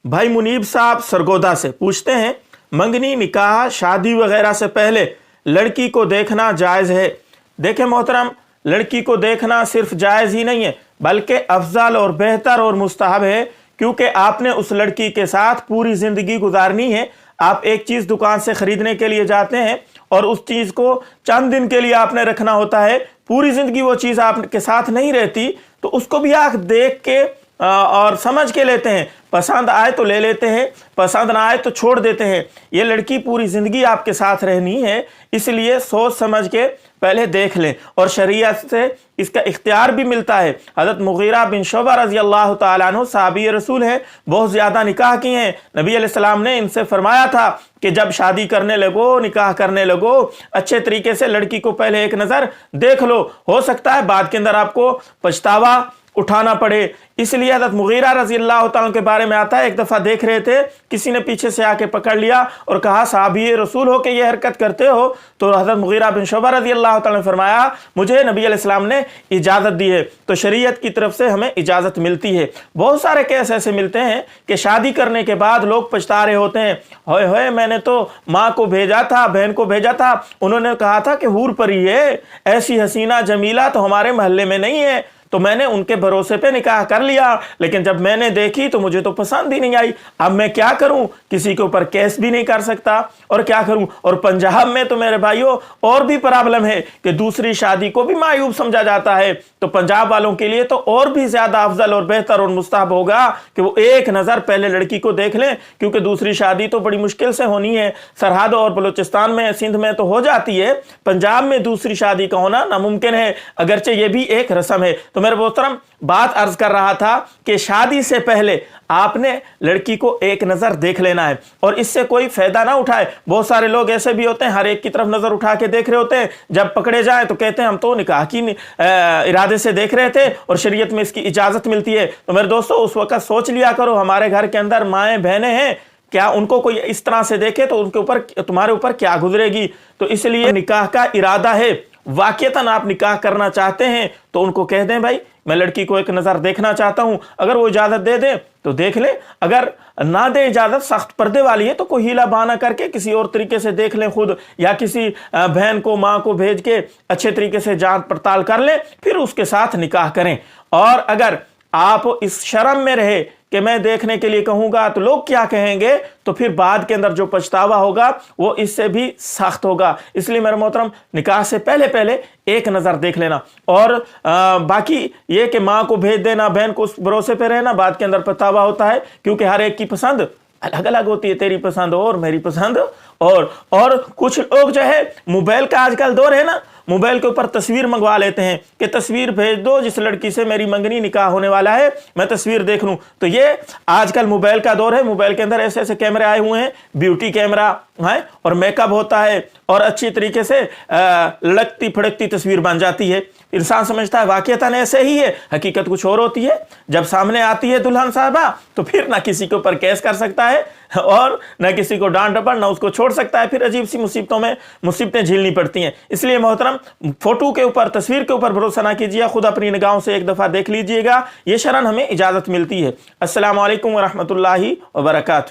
भाई मुनीब साहब सरगोदा से पूछते हैं, मंगनी निकाह शादी वगैरह से पहले लड़की को देखना जायज़ है? देखें मोहतरम, लड़की को देखना सिर्फ जायज़ ही नहीं है बल्कि अफजल और बेहतर और मुस्तहब है, क्योंकि आपने उस लड़की के साथ पूरी ज़िंदगी गुजारनी है। आप एक चीज़ दुकान से ख़रीदने के लिए जाते हैं और उस चीज़ को चंद दिन के लिए आपने रखना होता है, पूरी ज़िंदगी वो चीज़ आपके साथ नहीं रहती, तो उसको भी आप देख के और समझ के लेते हैं। पसंद आए तो ले लेते हैं, पसंद ना आए तो छोड़ देते हैं। ये लड़की पूरी ज़िंदगी आपके साथ रहनी है, इसलिए सोच समझ के पहले देख लें। और शरीयत से इसका इख्तियार भी मिलता है। हज़रत मुगीरा बिन शुबा रज़ी अल्लाह तआला अन्हु सहाबी रसूल हैं, बहुत ज़्यादा निकाह किए हैं। नबी अलैहिस्सलाम ने इनसे फरमाया था कि जब शादी करने लगो, निकाह करने लगो, अच्छे तरीके से लड़की को पहले एक नज़र देख लो। हो सकता है बाद के अंदर आपको पछतावा उठाना पड़े। इसलिए हज़रत मुगीरा रज़ी अल्लाह तआला के बारे में आता है, एक दफ़ा देख रहे थे, किसी ने पीछे से आके पकड़ लिया और कहा, सहाबी रसूल हो के ये हरकत करते हो? तो हज़रत मुगीरा बिन शुबा रज़ी अल्लाह तआला ने फरमाया, मुझे नबी अलैहिस्सलाम ने इजाज़त दी है। तो शरीयत की तरफ से हमें इजाज़त मिलती है। बहुत सारे केस ऐसे मिलते हैं कि शादी करने के बाद लोग पछता रहे होते हैं, होए होए मैंने तो माँ को भेजा था, बहन को भेजा था, उन्होंने कहा था कि हूर परी है, ऐसी हसीना जमीला तो हमारे महल्ले में नहीं है, तो मैंने उनके भरोसे पे निकाह कर लिया, लेकिन जब मैंने देखी तो मुझे तो पसंद ही नहीं आई। अब मैं क्या करूं? किसी के ऊपर केस भी नहीं कर सकता, और क्या करूं? और पंजाब में तो मेरे भाइयों और भी प्रॉब्लम है कि दूसरी शादी को भी मायूब समझा जाता है। तो पंजाब वालों के लिए तो और भी ज्यादा अफजल और बेहतर और मुस्तहब होगा कि वो एक नज़र पहले लड़की को देख लें, क्योंकि दूसरी शादी तो बड़ी मुश्किल से होनी है। सरहद और बलूचिस्तान में, सिंध में तो हो जाती है, पंजाब में दूसरी शादी का होना नामुमकिन है, अगरचे ये भी एक रस्म है। तो मेरे मोहतरम, बात अर्ज कर रहा था कि शादी से पहले आपने लड़की को एक नज़र देख लेना है और इससे कोई फायदा ना उठाए। बहुत सारे लोग ऐसे भी होते हैं, हर एक की तरफ नज़र उठा के देख रहे होते हैं, जब पकड़े जाएं तो कहते हैं हम तो निकाह की इरादे से देख रहे थे और शरीयत में इसकी इजाज़त मिलती है। तो मेरे दोस्तों, उस वक्त सोच लिया करो, हमारे घर के अंदर माएँ बहनें हैं, क्या उनको कोई इस तरह से देखे तो उनके ऊपर, तुम्हारे ऊपर क्या गुजरेगी? तो इसलिए निकाह का इरादा है, वाकईतन आप निकाह करना चाहते हैं तो उनको कह दें, भाई मैं लड़की को एक नज़र देखना चाहता हूं। अगर वो इजाज़त दे दे तो देख ले, अगर ना दे इजाज़त, सख्त पर्दे वाली है, तो कोई हीला बहाना करके किसी और तरीके से देख लें खुद, या किसी बहन को, माँ को भेज के अच्छे तरीके से जांच पड़ताल कर लें, फिर उसके साथ निकाह करें। और अगर आप इस शर्म में रहे कि मैं देखने के लिए कहूंगा तो लोग क्या कहेंगे, तो फिर बाद के अंदर जो पछतावा होगा वो इससे भी सख्त होगा। इसलिए मेरे मोहतरम, निकाह से पहले पहले एक नज़र देख लेना। और बाकी ये कि माँ को भेज देना, बहन को उस भरोसे पे रहना, बाद के अंदर पछतावा होता है, क्योंकि हर एक की पसंद अलग अलग होती है, तेरी पसंद और मेरी पसंद और कुछ लोग जो है, मोबाइल का आजकल दौर है ना, मोबाइल के ऊपर तस्वीर मंगवा लेते हैं कि तस्वीर भेज दो जिस लड़की से मेरी मंगनी निकाह होने वाला है, मैं तस्वीर देख लूं। तो ये आजकल मोबाइल का दौर है, मोबाइल के अंदर ऐसे ऐसे कैमरे आए हुए हैं, ब्यूटी कैमरा है और मेकअप होता है और अच्छी तरीके से लड़कती फड़कती तस्वीर बन जाती है। इंसान समझता है वाकईतन ऐसे ही है, हकीकत कुछ और होती है। जब सामने आती है दुल्हन साहबा तो फिर ना किसी के ऊपर केस कर सकता है और ना किसी को डांट डपट, ना उसको छोड़ सकता है, फिर अजीब सी मुसीबतें झेलनी पड़ती हैं। इसलिए मोहतरम, फोटो के ऊपर, तस्वीर के ऊपर भरोसा ना कीजिए, खुद अपनी निगाहों से एक दफ़ा देख लीजिएगा, ये शरन हमें इजाज़त मिलती है। अस्सलामु अलैकुम व रहमतुल्लाहि व बरकातहू।